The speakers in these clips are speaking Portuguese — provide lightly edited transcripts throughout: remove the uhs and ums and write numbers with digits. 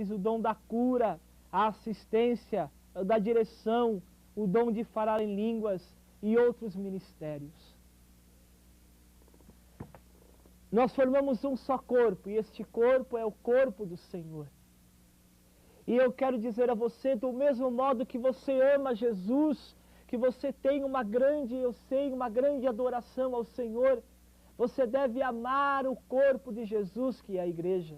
poderes, o dom da cura, a assistência, da direção, o dom de falar em línguas e outros ministérios. Nós formamos um só corpo, e este corpo é o corpo do Senhor. E eu quero dizer a você, do mesmo modo que você ama Jesus, que você tem uma grande adoração ao Senhor, você deve amar o corpo de Jesus, que é a igreja.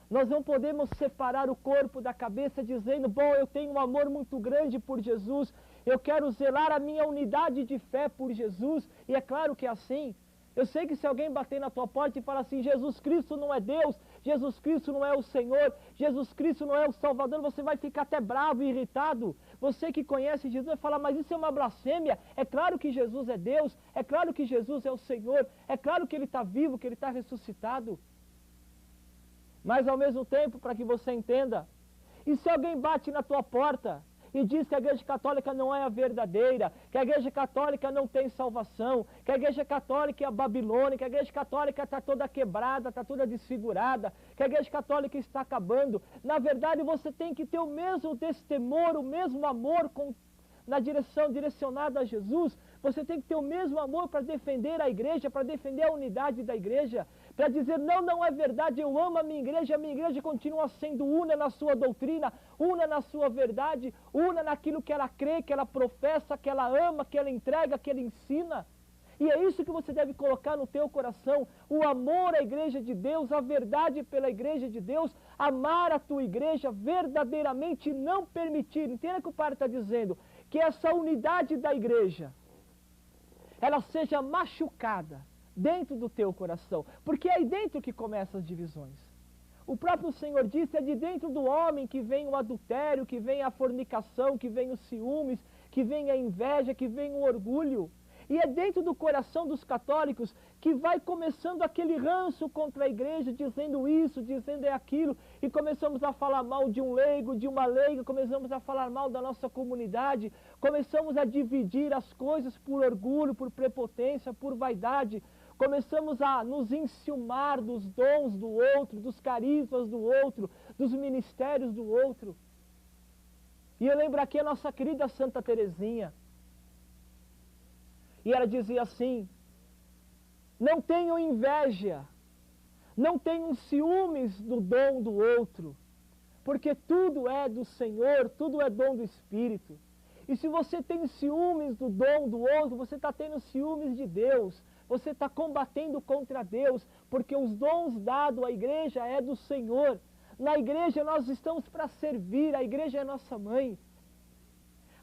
Nós não podemos separar o corpo da cabeça dizendo, bom, eu tenho um amor muito grande por Jesus, eu quero zelar a minha unidade de fé por Jesus, e é claro que é assim. Eu sei que se alguém bater na tua porta e falar assim, Jesus Cristo não é Deus, Jesus Cristo não é o Senhor, Jesus Cristo não é o Salvador, você vai ficar até bravo e irritado. Você que conhece Jesus vai falar, mas isso é uma blasfêmia. É claro que Jesus é Deus, é claro que Jesus é o Senhor, é claro que Ele está vivo, que Ele está ressuscitado. Mas ao mesmo tempo, para que você entenda, e se alguém bate na tua porta e diz que a igreja católica não é a verdadeira, que a igreja católica não tem salvação, que a igreja católica é a Babilônia, que a igreja católica está toda quebrada, está toda desfigurada, que a igreja católica está acabando, na verdade você tem que ter o mesmo destemor, o mesmo amor na direção direcionada a Jesus. Você tem que ter o mesmo amor para defender a igreja, para defender a unidade da igreja, para dizer, não é verdade, eu amo a minha igreja continua sendo una na sua doutrina, una na sua verdade, una naquilo que ela crê, que ela professa, que ela ama, que ela entrega, que ela ensina. E é isso que você deve colocar no teu coração, o amor à igreja de Deus, a verdade pela igreja de Deus, amar a tua igreja verdadeiramente e não permitir, entenda o que o padre está dizendo, que essa unidade da igreja, ela seja machucada dentro do teu coração, porque é aí dentro que começam as divisões. O próprio Senhor disse, é de dentro do homem que vem o adultério, que vem a fornicação, que vem os ciúmes, que vem a inveja, que vem o orgulho. E é dentro do coração dos católicos que vai começando aquele ranço contra a igreja, dizendo isso, dizendo aquilo, e começamos a falar mal de um leigo, de uma leiga, começamos a falar mal da nossa comunidade, começamos a dividir as coisas por orgulho, por prepotência, por vaidade, começamos a nos enciumar dos dons do outro, dos carismas do outro, dos ministérios do outro. E eu lembro aqui a nossa querida Santa Teresinha, e ela dizia assim, não tenham inveja, não tenham ciúmes do dom do outro, porque tudo é do Senhor, tudo é dom do Espírito. E se você tem ciúmes do dom do outro, você está tendo ciúmes de Deus, você está combatendo contra Deus, porque os dons dados à igreja é do Senhor. Na igreja nós estamos para servir, a igreja é nossa mãe.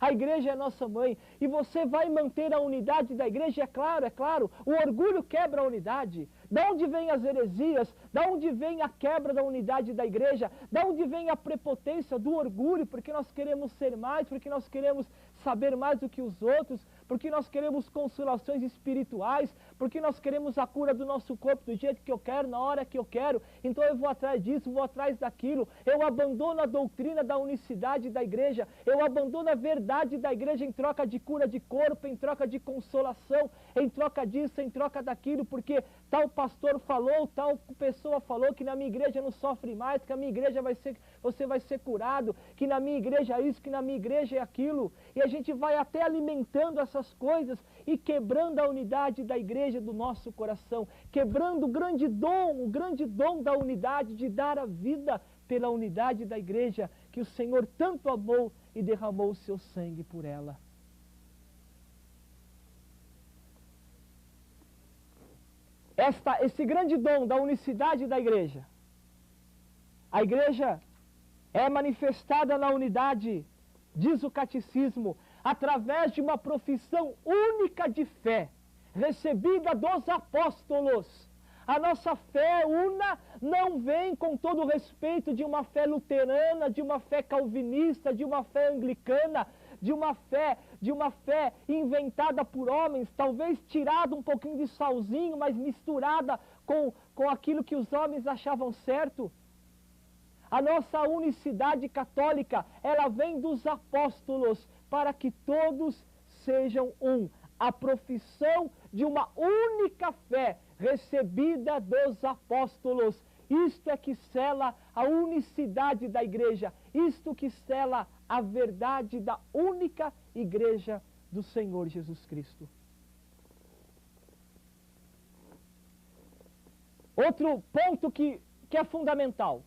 A igreja é nossa mãe, e você vai manter a unidade da igreja, é claro, o orgulho quebra a unidade. Da onde vem as heresias? Da onde vem a quebra da unidade da igreja? Da onde vem a prepotência do orgulho? Porque nós queremos ser mais, porque nós queremos saber mais do que os outros, porque nós queremos consolações espirituais, porque nós queremos a cura do nosso corpo do jeito que eu quero, na hora que eu quero, então eu vou atrás disso, vou atrás daquilo, eu abandono a doutrina da unicidade da igreja, eu abandono a verdade da igreja em troca de cura de corpo, em troca de consolação, em troca disso, em troca daquilo, porque tal pastor falou, tal pessoa falou que na minha igreja não sofre mais, que a minha igreja você vai ser curado, que na minha igreja é isso, que na minha igreja é aquilo, e a gente vai até alimentando essas coisas e quebrando a unidade da igreja do nosso coração, quebrando o grande dom da unidade, de dar a vida pela unidade da igreja, que o Senhor tanto amou e derramou o seu sangue por ela. Esse grande dom da unicidade da igreja, a igreja é manifestada na unidade, diz o catecismo, através de uma profissão única de fé, recebida dos apóstolos. A nossa fé una não vem, com todo o respeito, de uma fé luterana, de uma fé calvinista, de uma fé anglicana, de uma fé inventada por homens, talvez tirada um pouquinho de salzinho, mas misturada com aquilo que os homens achavam certo. A nossa unicidade católica, ela vem dos apóstolos, para que todos sejam um. A profissão de uma única fé, recebida dos apóstolos. Isto é que sela a unicidade da igreja. Isto que sela a verdade da única igreja do Senhor Jesus Cristo. Outro ponto que é fundamental.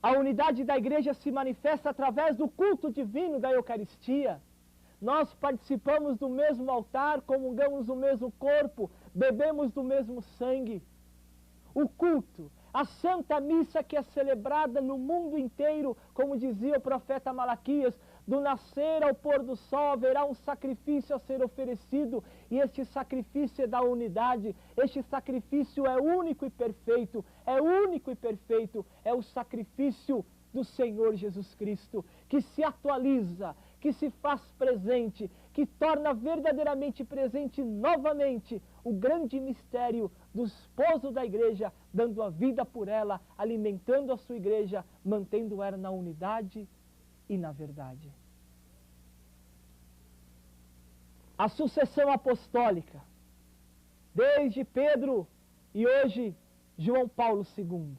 A unidade da igreja se manifesta através do culto divino da Eucaristia. Nós participamos do mesmo altar, comungamos do mesmo corpo, bebemos do mesmo sangue. O culto, a Santa Missa que é celebrada no mundo inteiro, como dizia o profeta Malaquias, do nascer ao pôr do sol haverá um sacrifício a ser oferecido, e este sacrifício é da unidade, este sacrifício é único e perfeito, é o sacrifício do Senhor Jesus Cristo, que se atualiza, que se faz presente, que torna verdadeiramente presente novamente o grande mistério do esposo da igreja, dando a vida por ela, alimentando a sua igreja, mantendo ela na unidade e na verdade. A sucessão apostólica, desde Pedro e hoje João Paulo II.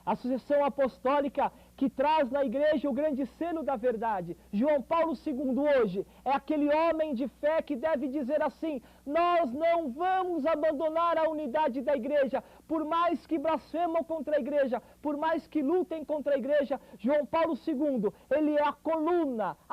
A sucessão apostólica que traz na igreja o grande selo da verdade. João Paulo II hoje é aquele homem de fé que deve dizer assim: nós não vamos abandonar a unidade da igreja, por mais que blasfemam contra a igreja, por mais que lutem contra a igreja. João Paulo II, ele é a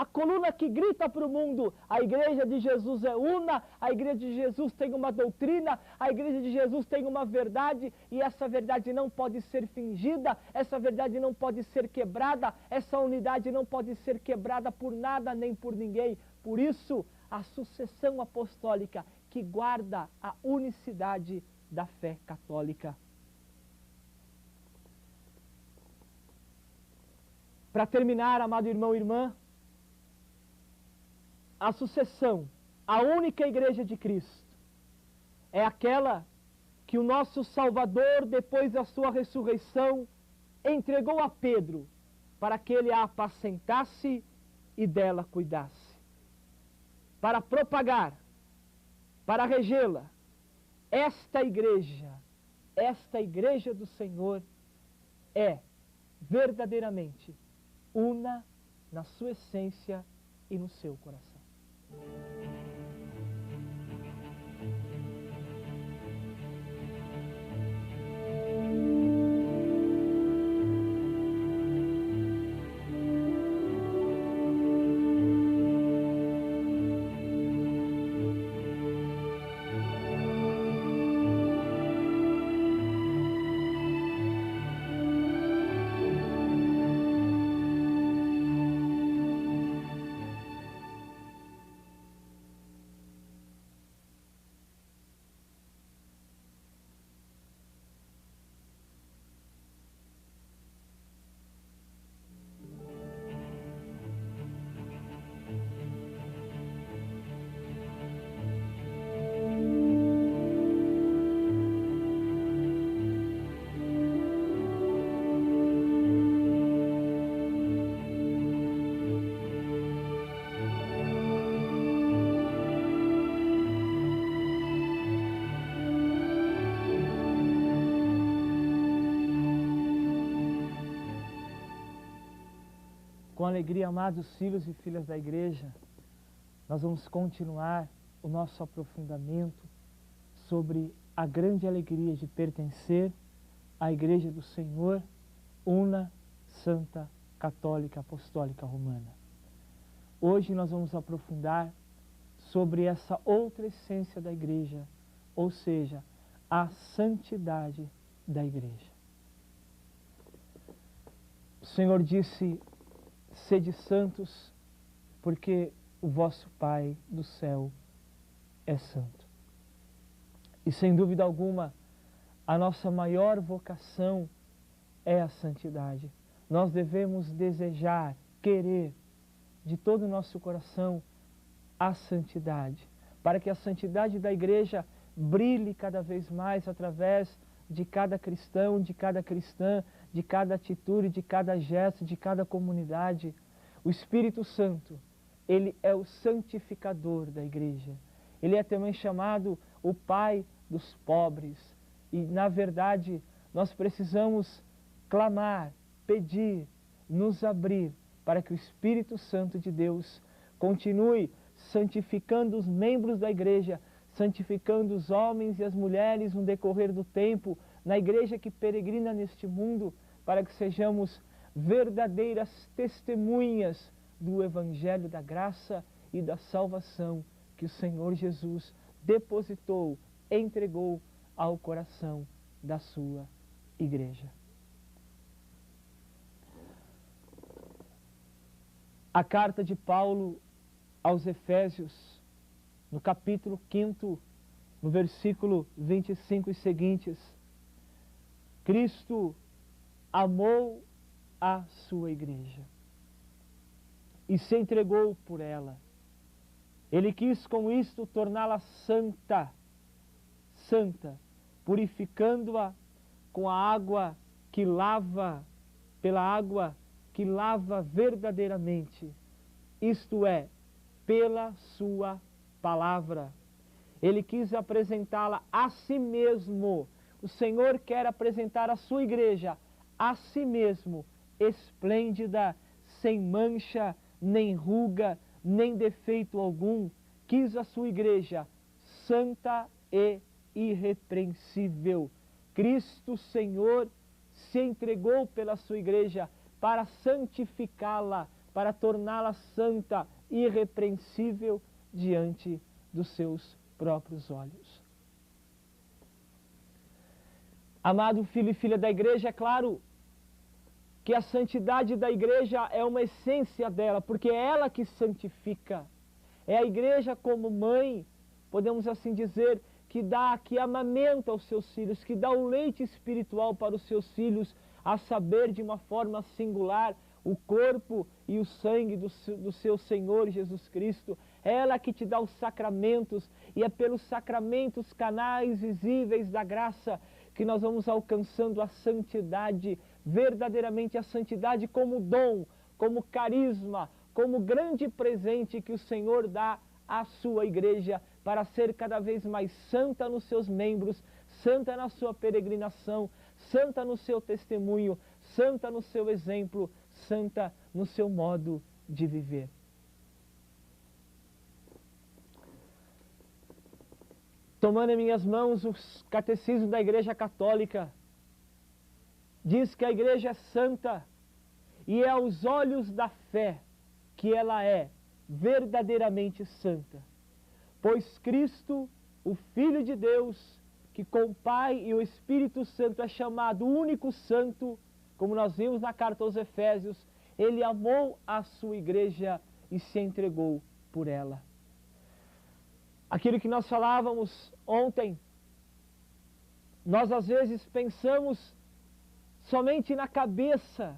coluna que grita para o mundo: a igreja de Jesus é una, a igreja de Jesus tem uma doutrina, a igreja de Jesus tem uma verdade, e essa verdade não pode ser fingida, essa verdade não pode ser quebrada, essa unidade não pode ser quebrada por nada nem por ninguém. Por isso, a sucessão apostólica que guarda a unicidade da fé católica. Para terminar, amado irmão e irmã, a sucessão, a única igreja de Cristo, é aquela que o nosso Salvador, depois da sua ressurreição, entregou a Pedro para que ele a apacentasse e dela cuidasse. Para propagar, para regê-la, esta igreja do Senhor é verdadeiramente una na sua essência e no seu coração. Com alegria, amados filhos e filhas da igreja, nós vamos continuar o nosso aprofundamento sobre a grande alegria de pertencer à Igreja do Senhor, una, santa, católica, apostólica, romana. Hoje nós vamos aprofundar sobre essa outra essência da igreja, ou seja, a santidade da igreja. O Senhor disse: sede santos, porque o vosso Pai do céu é santo. E sem dúvida alguma, a nossa maior vocação é a santidade. Nós devemos desejar, querer de todo o nosso coração a santidade, para que a santidade da igreja brilhe cada vez mais através de cada cristão, de cada cristã, de cada atitude, de cada gesto, de cada comunidade. O Espírito Santo, ele é o santificador da igreja. Ele é também chamado o Pai dos pobres. E, na verdade, nós precisamos clamar, pedir, nos abrir para que o Espírito Santo de Deus continue santificando os membros da igreja, santificando os homens e as mulheres no decorrer do tempo, na igreja que peregrina neste mundo, para que sejamos verdadeiras testemunhas do Evangelho da graça e da salvação que o Senhor Jesus depositou, entregou ao coração da sua igreja. A carta de Paulo aos Efésios, no capítulo 5, no versículo 25 e seguintes, Cristo amou a sua igreja e se entregou por ela. Ele quis com isto torná-la santa, purificando-a com a água que lava, pela água que lava verdadeiramente, isto é, pela sua palavra. Ele quis apresentá-la a si mesmo. O Senhor quer apresentar a sua igreja a si mesmo, esplêndida, sem mancha, nem ruga, nem defeito algum. Quis a sua igreja santa e irrepreensível. Cristo Senhor se entregou pela sua igreja para santificá-la, para torná-la santa, irrepreensível diante dos seus próprios olhos. Amado filho e filha da igreja, é claro que a santidade da igreja é uma essência dela, porque é ela que santifica. É a igreja como mãe, podemos assim dizer, que amamenta os seus filhos, que dá o leite espiritual para os seus filhos, a saber, de uma forma singular, o corpo e o sangue do seu Senhor Jesus Cristo. É ela que te dá os sacramentos, e é pelos sacramentos, canais visíveis da graça, que nós vamos alcançando a santidade, verdadeiramente a santidade como dom, como carisma, como grande presente que o Senhor dá à sua igreja, para ser cada vez mais santa nos seus membros, santa na sua peregrinação, santa no seu testemunho, santa no seu exemplo, santa no seu modo de viver. Tomando em minhas mãos o catecismo da Igreja Católica, diz que a igreja é santa e é aos olhos da fé que ela é verdadeiramente santa. Pois Cristo, o Filho de Deus, que com o Pai e o Espírito Santo é chamado único santo, como nós vimos na carta aos Efésios, ele amou a sua igreja e se entregou por ela. Aquilo que nós falávamos ontem, nós às vezes pensamos somente na cabeça,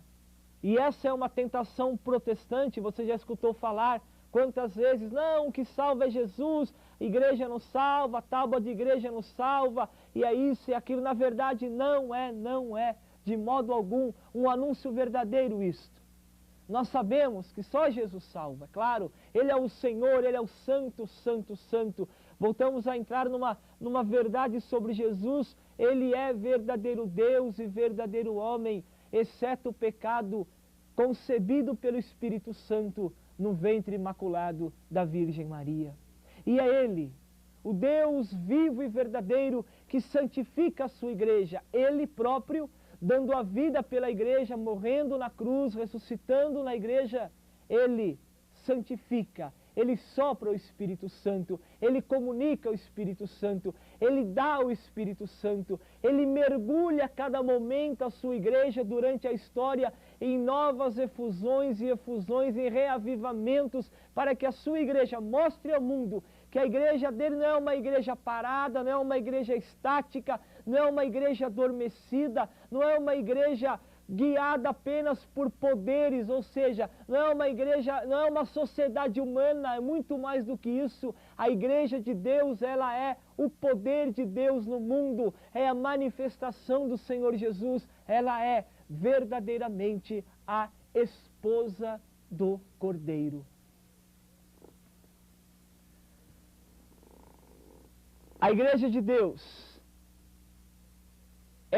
e essa é uma tentação protestante. Você já escutou falar quantas vezes, não, o que salva é Jesus, a igreja não salva, a tábua de igreja não salva, e é isso e aquilo. Na verdade não é de modo algum um anúncio verdadeiro isto. Nós sabemos que só Jesus salva, claro, Ele é o Senhor, Ele é o Santo, Santo, Santo. Voltamos a entrar numa verdade sobre Jesus. Ele é verdadeiro Deus e verdadeiro homem, exceto o pecado concebido pelo Espírito Santo no ventre imaculado da Virgem Maria. E é Ele, o Deus vivo e verdadeiro, que santifica a sua igreja, Ele próprio, dando a vida pela igreja, morrendo na cruz, ressuscitando na igreja. Ele santifica, Ele sopra o Espírito Santo, Ele comunica o Espírito Santo, Ele dá o Espírito Santo, Ele mergulha a cada momento a sua igreja durante a história em novas efusões e em reavivamentos, para que a sua igreja mostre ao mundo que a igreja dele não é uma igreja parada, não é uma igreja estática, não é uma igreja adormecida, não é uma igreja guiada apenas por poderes, ou seja, não é uma igreja, não é uma sociedade humana, é muito mais do que isso. A igreja de Deus, ela é o poder de Deus no mundo, é a manifestação do Senhor Jesus, ela é verdadeiramente a esposa do Cordeiro. A igreja de Deus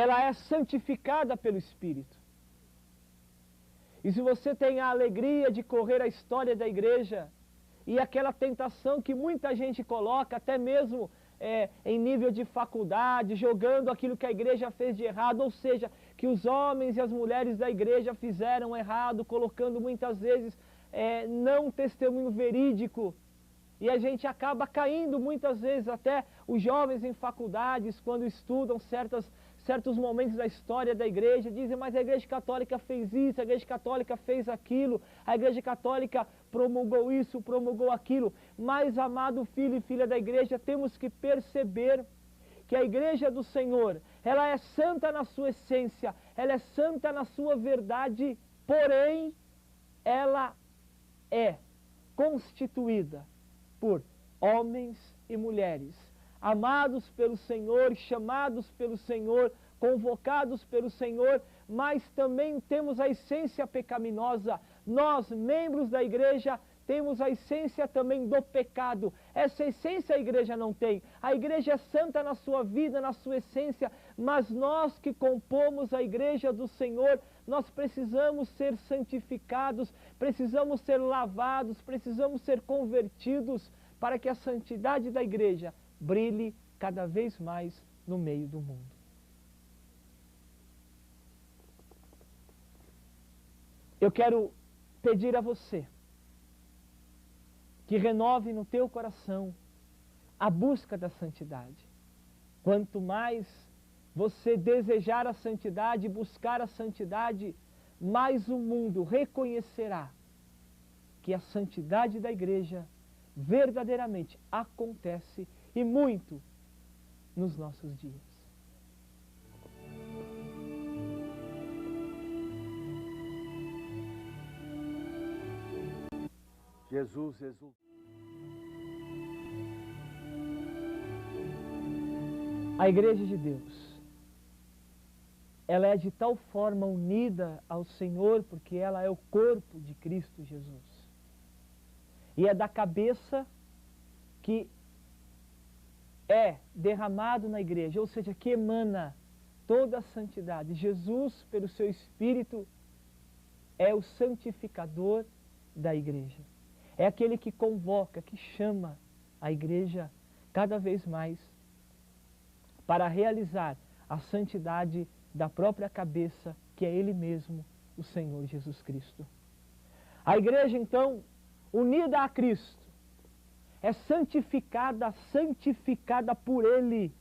ela é santificada pelo Espírito. E se você tem a alegria de correr a história da igreja, e aquela tentação que muita gente coloca, até mesmo em nível de faculdade, jogando aquilo que a igreja fez de errado, ou seja, que os homens e as mulheres da igreja fizeram errado, colocando muitas vezes não testemunho verídico, e a gente acaba caindo muitas vezes, até os jovens em faculdades, quando estudam certos momentos da história da igreja, dizem, mas a igreja católica fez isso, a igreja católica fez aquilo, a igreja católica promulgou isso, promulgou aquilo. Mas, amado filho e filha da igreja, temos que perceber que a igreja do Senhor, ela é santa na sua essência, ela é santa na sua verdade, porém, ela é constituída por homens e mulheres, amados pelo Senhor, chamados pelo Senhor, convocados pelo Senhor, mas também temos a essência pecaminosa. Nós, membros da igreja, temos a essência também do pecado. Essa essência a igreja não tem. A igreja é santa na sua vida, na sua essência, mas nós que compomos a igreja do Senhor, nós precisamos ser santificados, precisamos ser lavados, precisamos ser convertidos para que a santidade da igreja brilhe cada vez mais no meio do mundo. Eu quero pedir a você que renove no teu coração a busca da santidade. Quanto mais você desejar a santidade, buscar a santidade, mais o mundo reconhecerá que a santidade da igreja verdadeiramente acontece e muito nos nossos dias. Jesus. A igreja de Deus, ela é de tal forma unida ao Senhor, porque ela é o corpo de Cristo Jesus. E é da cabeça que é derramado na igreja, ou seja, que emana toda a santidade. Jesus, pelo seu Espírito, é o santificador da igreja. É aquele que convoca, que chama a igreja cada vez mais para realizar a santidade da própria cabeça, que é Ele mesmo, o Senhor Jesus Cristo. A igreja, então, unida a Cristo, é santificada por Ele,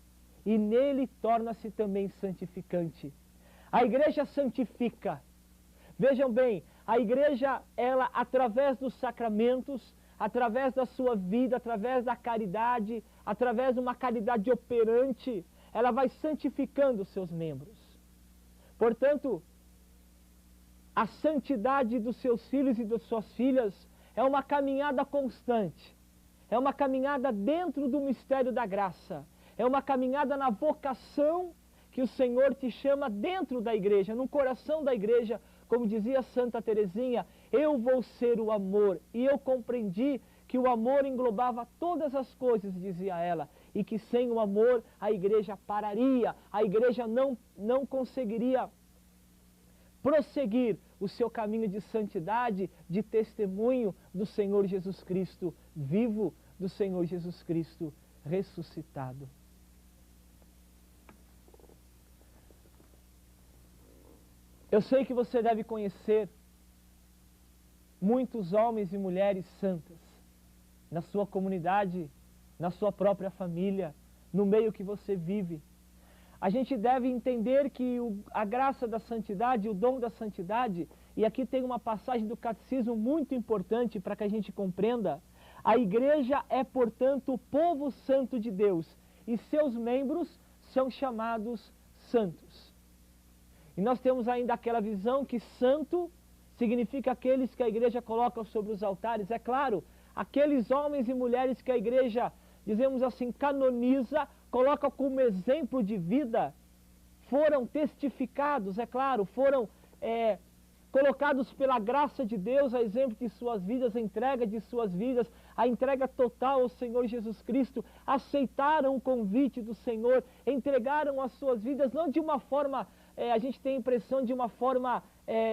e nele torna-se também santificante. A igreja santifica. Vejam bem, a igreja, ela, através dos sacramentos, através da sua vida, através da caridade, através de uma caridade operante, ela vai santificando os seus membros. Portanto, a santidade dos seus filhos e das suas filhas é uma caminhada constante, é uma caminhada dentro do mistério da graça, é uma caminhada na vocação que o Senhor te chama dentro da igreja, no coração da igreja. Como dizia Santa Teresinha, eu vou ser o amor. E eu compreendi que o amor englobava todas as coisas, dizia ela, e que sem o amor a igreja pararia, a igreja não conseguiria prosseguir o seu caminho de santidade, de testemunho do Senhor Jesus Cristo vivo, do Senhor Jesus Cristo ressuscitado. Eu sei que você deve conhecer muitos homens e mulheres santas na sua comunidade, na sua própria família, no meio que você vive. A gente deve entender que a graça da santidade, o dom da santidade, e aqui tem uma passagem do catecismo muito importante para que a gente compreenda. A igreja é, portanto, o povo santo de Deus, e seus membros são chamados santos. E nós temos ainda aquela visão que santo significa aqueles que a igreja coloca sobre os altares. É claro, aqueles homens e mulheres que a igreja, dizemos assim, canoniza, coloca como exemplo de vida, foram testificados, é claro, foram colocados pela graça de Deus, a exemplo de suas vidas, a entrega de suas vidas, a entrega total ao Senhor Jesus Cristo, aceitaram o convite do Senhor, entregaram as suas vidas, não de uma forma, a gente tem a impressão de uma forma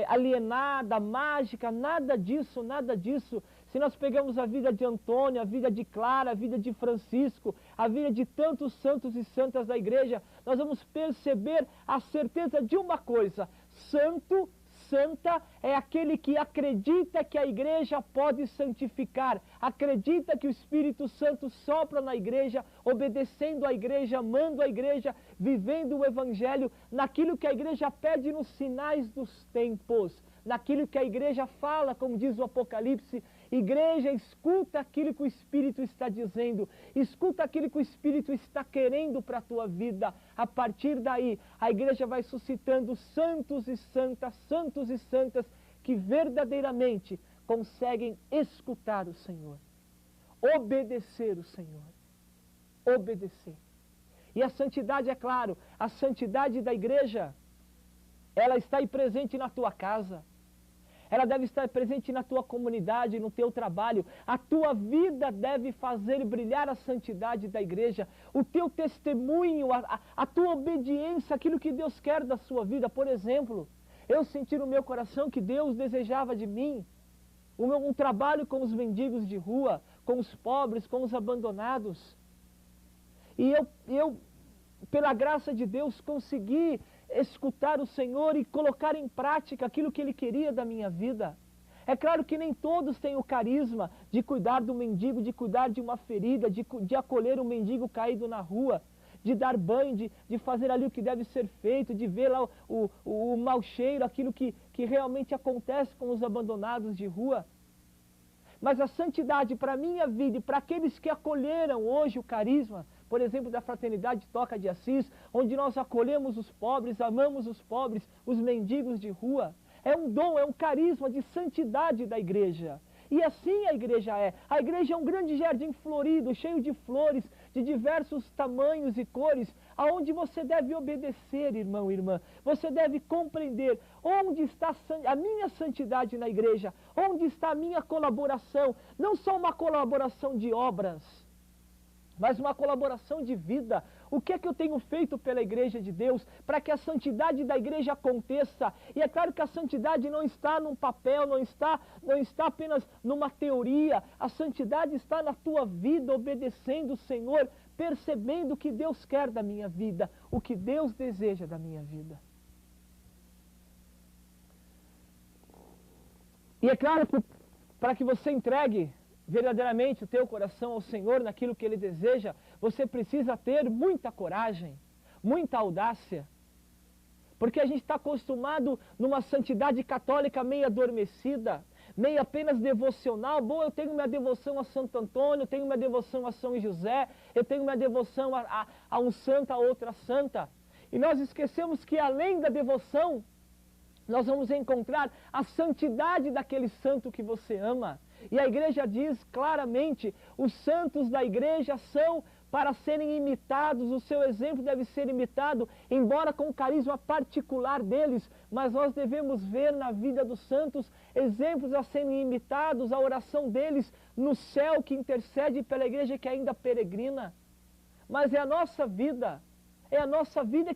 alienada, mágica, nada disso, nada disso. Se nós pegamos a vida de Antônio, a vida de Clara, a vida de Francisco, a vida de tantos santos e santas da igreja, nós vamos perceber a certeza de uma coisa: santo, santa é aquele que acredita que a igreja pode santificar, acredita que o Espírito Santo sopra na igreja, obedecendo a igreja, amando a igreja, vivendo o Evangelho, naquilo que a igreja pede nos sinais dos tempos, naquilo que a igreja fala, como diz o Apocalipse. Igreja, escuta aquilo que o Espírito está dizendo, escuta aquilo que o Espírito está querendo para a tua vida. A partir daí, a igreja vai suscitando santos e santas que verdadeiramente conseguem escutar o Senhor, obedecer o Senhor, obedecer. E a santidade, é claro, a santidade da igreja, ela está aí presente na tua casa. Ela deve estar presente na tua comunidade, no teu trabalho. A tua vida deve fazer brilhar a santidade da igreja. O teu testemunho, a tua obediência, aquilo que Deus quer da sua vida. Por exemplo, eu senti no meu coração que Deus desejava de mim um trabalho com os mendigos de rua, com os pobres, com os abandonados. E eu pela graça de Deus, consegui escutar o Senhor e colocar em prática aquilo que Ele queria da minha vida. É claro que nem todos têm o carisma de cuidar do mendigo, de cuidar de uma ferida, de acolher um mendigo caído na rua, de dar banho, de fazer ali o que deve ser feito, de ver lá o mau cheiro, aquilo que realmente acontece com os abandonados de rua. Mas a santidade para a minha vida e para aqueles que acolheram hoje o carisma, por exemplo, da Fraternidade Toca de Assis, onde nós acolhemos os pobres, amamos os pobres, os mendigos de rua, é um dom, é um carisma de santidade da igreja. E assim a igreja é. A igreja é um grande jardim florido, cheio de flores, de diversos tamanhos e cores, aonde você deve obedecer, irmão e irmã. Você deve compreender onde está a minha santidade na igreja, onde está a minha colaboração, não só uma colaboração de obras, mas uma colaboração de vida. O que é que eu tenho feito pela igreja de Deus para que a santidade da igreja aconteça? E é claro que a santidade não está num papel, não está apenas numa teoria. A santidade está na tua vida, obedecendo o Senhor, percebendo o que Deus quer da minha vida, o que Deus deseja da minha vida. E é claro, para que você entregue verdadeiramente o teu coração ao Senhor naquilo que Ele deseja, você precisa ter muita coragem, muita audácia, porque a gente está acostumado numa santidade católica meio adormecida, meio apenas devocional. Bom, eu tenho minha devoção a Santo Antônio, eu tenho minha devoção a São José, eu tenho minha devoção a um santo, a outra santa, e nós esquecemos que além da devoção, nós vamos encontrar a santidade daquele santo que você ama. E a igreja diz claramente, os santos da igreja são para serem imitados, o seu exemplo deve ser imitado, embora com o carisma particular deles, mas nós devemos ver na vida dos santos exemplos a serem imitados, a oração deles no céu que intercede pela igreja que ainda peregrina. Mas é a nossa vida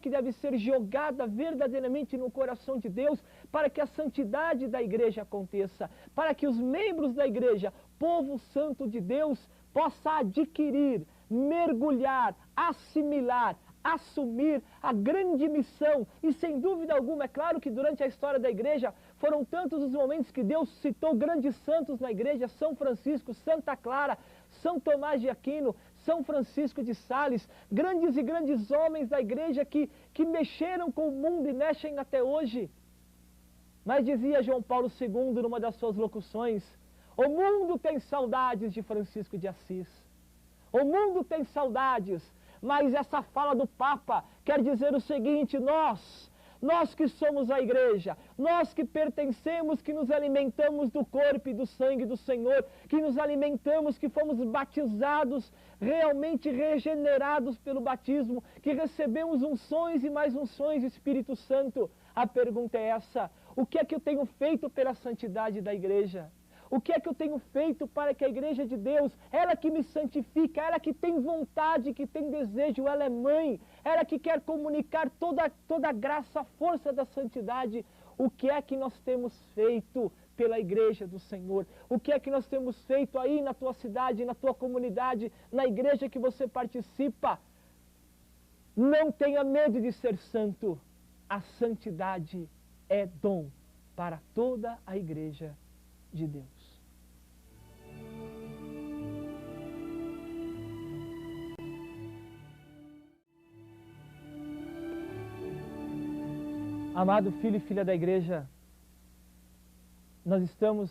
que deve ser jogada verdadeiramente no coração de Deus para que a santidade da igreja aconteça, para que os membros da igreja, povo santo de Deus, possa adquirir, mergulhar, assimilar, assumir a grande missão. E sem dúvida alguma, é claro que durante a história da igreja foram tantos os momentos que Deus citou grandes santos na igreja, São Francisco, Santa Clara, São Tomás de Aquino, São Francisco de Sales, grandes e grandes homens da igreja que mexeram com o mundo e mexem até hoje. Mas dizia João Paulo II numa das suas locuções, o mundo tem saudades de Francisco de Assis. O mundo tem saudades, mas essa fala do Papa quer dizer o seguinte: nós que somos a igreja, nós que pertencemos, que nos alimentamos do corpo e do sangue do Senhor, que nos alimentamos, que fomos batizados, realmente regenerados pelo batismo, que recebemos unções e mais unções do Espírito Santo. A pergunta é essa: O que é que eu tenho feito pela santidade da igreja? O que é que eu tenho feito para que a igreja de Deus, ela que me santifica, ela que tem vontade, que tem desejo, ela é mãe, ela que quer comunicar toda a graça, a força da santidade, o que é que nós temos feito pela igreja do Senhor? O que é que nós temos feito aí na tua cidade, na tua comunidade, na igreja que você participa? Não tenha medo de ser santo. A santidade é dom para toda a igreja de Deus. Amado filho e filha da igreja, nós estamos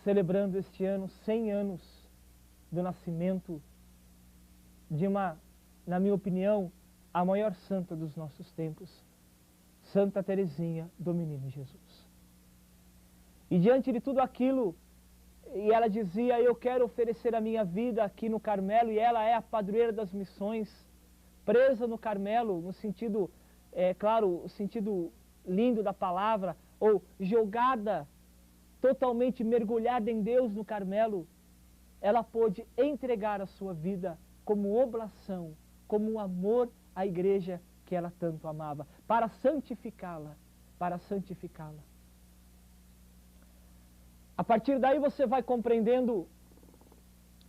celebrando este ano 100 anos do nascimento de na minha opinião, a maior santa dos nossos tempos, Santa Teresinha do Menino Jesus. E diante de tudo aquilo, e ela dizia, eu quero oferecer a minha vida aqui no Carmelo, e ela é a padroeira das missões, presa no Carmelo, no sentido, claro, o sentido lindo da palavra, ou jogada, totalmente mergulhada em Deus no Carmelo, ela pôde entregar a sua vida como oblação, como um amor à igreja que ela tanto amava, para santificá-la, para santificá-la. A partir daí você vai compreendendo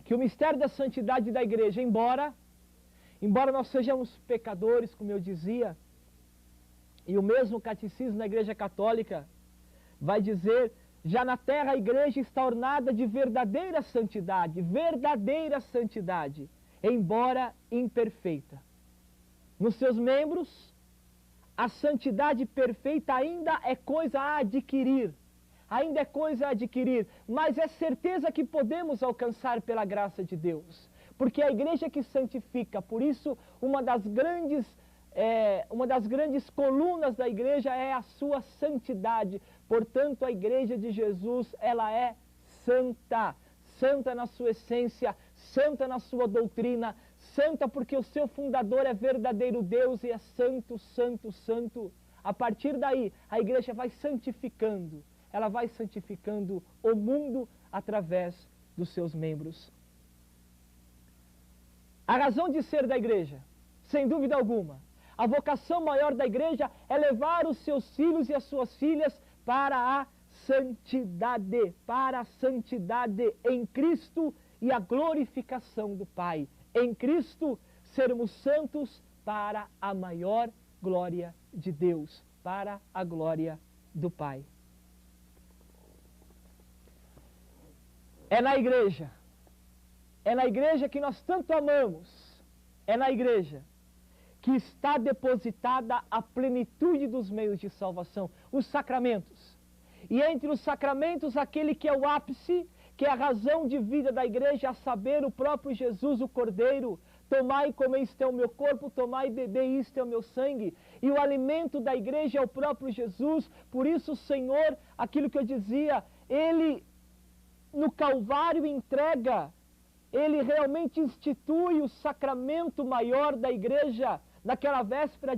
que o mistério da santidade da igreja, embora nós sejamos pecadores, como eu dizia, e o mesmo catecismo na igreja católica vai dizer, já na terra a igreja está ornada de verdadeira santidade, embora imperfeita. Nos seus membros, a santidade perfeita ainda é coisa a adquirir, mas é certeza que podemos alcançar pela graça de Deus, porque a igreja que santifica, por isso uma das grandes colunas da igreja é a sua santidade. Portanto, a igreja de Jesus, ela é santa, santa na sua essência, santa na sua doutrina, santa porque o seu fundador é verdadeiro Deus e é santo, santo, santo. A partir daí, a igreja vai santificando, ela vai santificando o mundo através dos seus membros. A razão de ser da igreja, sem dúvida alguma, a vocação maior da igreja é levar os seus filhos e as suas filhas para a santidade em Cristo e a glorificação do Pai. Em Cristo, sermos santos para a maior glória de Deus, para a glória do Pai. É na igreja que nós tanto amamos, é na igreja que está depositada a plenitude dos meios de salvação, os sacramentos. E entre os sacramentos, aquele que é o ápice, que é a razão de vida da igreja, a saber, o próprio Jesus, o Cordeiro. Tomai e comei, isto é o meu corpo, tomai e bebei, isto é o meu sangue. E o alimento da igreja é o próprio Jesus. Por isso o Senhor, aquilo que eu dizia, Ele no Calvário entrega, Ele realmente institui o sacramento maior da igreja, naquela véspera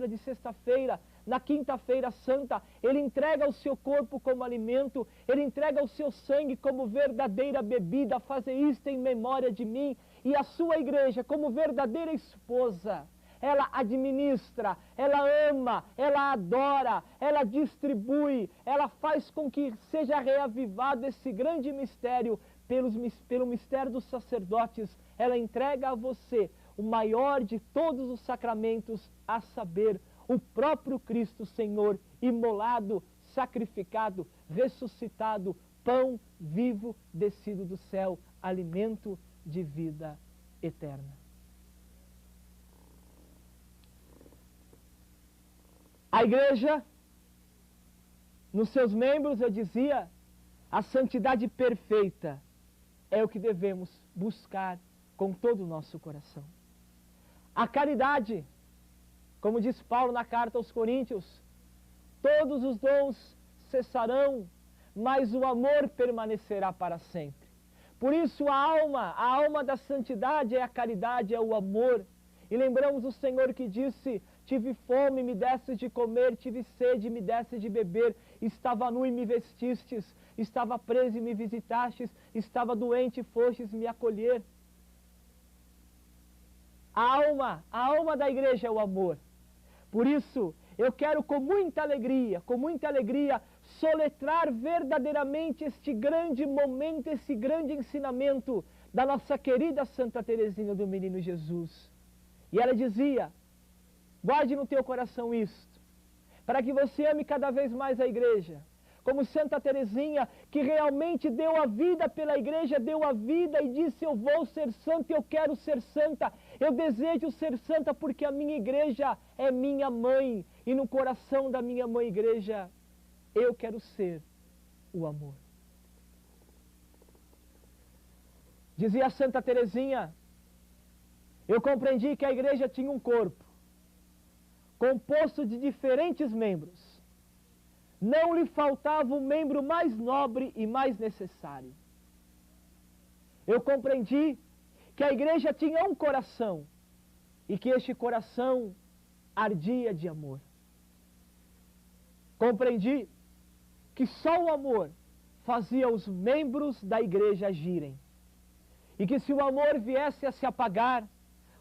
de sexta-feira, na quinta-feira santa, Ele entrega o seu corpo como alimento, Ele entrega o seu sangue como verdadeira bebida, fazer isto em memória de mim, e a sua igreja como verdadeira esposa, ela administra, ela ama, ela adora, ela distribui, ela faz com que seja reavivado esse grande mistério, pelo mistério dos sacerdotes, ela entrega a você o maior de todos os sacramentos, a saber, o próprio Cristo Senhor, imolado, sacrificado, ressuscitado, pão vivo descido do céu, alimento de vida eterna. A igreja, nos seus membros, eu dizia, a santidade perfeita é o que devemos buscar com todo o nosso coração. A caridade, como diz Paulo na carta aos Coríntios, todos os dons cessarão, mas o amor permanecerá para sempre. Por isso a alma da santidade é a caridade, é o amor. E lembramos o Senhor que disse, tive fome, me destes de comer, tive sede, me destes de beber, estava nu e me vestistes, estava preso e me visitastes, estava doente e fostes me acolher. A alma da igreja é o amor. Por isso, eu quero com muita alegria, soletrar verdadeiramente este grande momento, esse grande ensinamento da nossa querida Santa Teresinha do Menino Jesus. E ela dizia, guarde no teu coração isto, para que você ame cada vez mais a igreja. Como Santa Teresinha, que realmente deu a vida pela igreja, deu a vida e disse, eu vou ser santa, eu quero ser santa, eu desejo ser santa porque a minha igreja é minha mãe, e no coração da minha mãe igreja, eu quero ser o amor. Dizia Santa Teresinha, eu compreendi que a igreja tinha um corpo, composto de diferentes membros. Não lhe faltava o membro mais nobre e mais necessário. Eu compreendi que a igreja tinha um coração e que este coração ardia de amor. Compreendi que só o amor fazia os membros da igreja agirem. E que se o amor viesse a se apagar,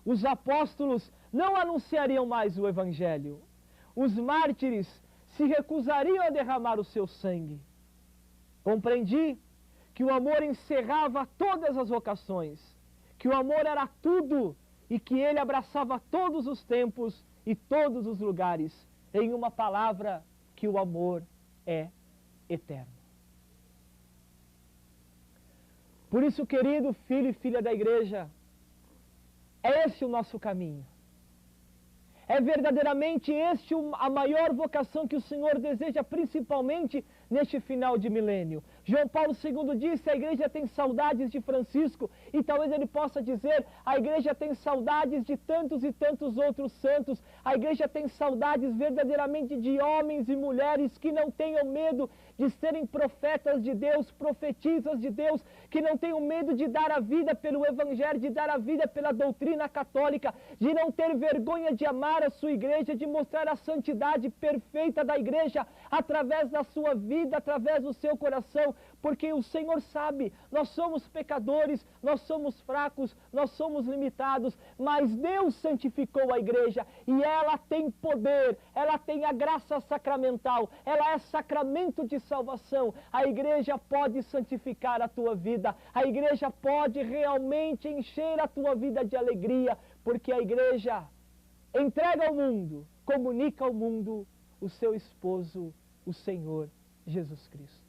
os apóstolos não anunciariam mais o evangelho. Os mártires se recusariam a derramar o seu sangue. Compreendi que o amor encerrava todas as vocações, que o amor era tudo e que ele abraçava todos os tempos e todos os lugares. Em uma palavra, que o amor é eterno. Por isso, querido filho e filha da igreja, é esse o nosso caminho. É verdadeiramente este a maior vocação que o Senhor deseja, principalmente neste final de milênio. João Paulo II disse, a igreja tem saudades de Francisco, e talvez ele possa dizer, a igreja tem saudades de tantos e tantos outros santos, a igreja tem saudades verdadeiramente de homens e mulheres que não tenham medo de serem profetas de Deus, profetisas de Deus, que não tenham medo de dar a vida pelo Evangelho, de dar a vida pela doutrina católica, de não ter vergonha de amar a sua igreja, de mostrar a santidade perfeita da igreja através da sua vida, através do seu coração, porque o Senhor sabe, nós somos pecadores, nós somos fracos, nós somos limitados, mas Deus santificou a igreja e ela tem poder, ela tem a graça sacramental, ela é sacramento de salvação. A igreja pode santificar a tua vida, a igreja pode realmente encher a tua vida de alegria, porque a igreja entrega ao mundo, comunica ao mundo o seu esposo, o Senhor Jesus Cristo.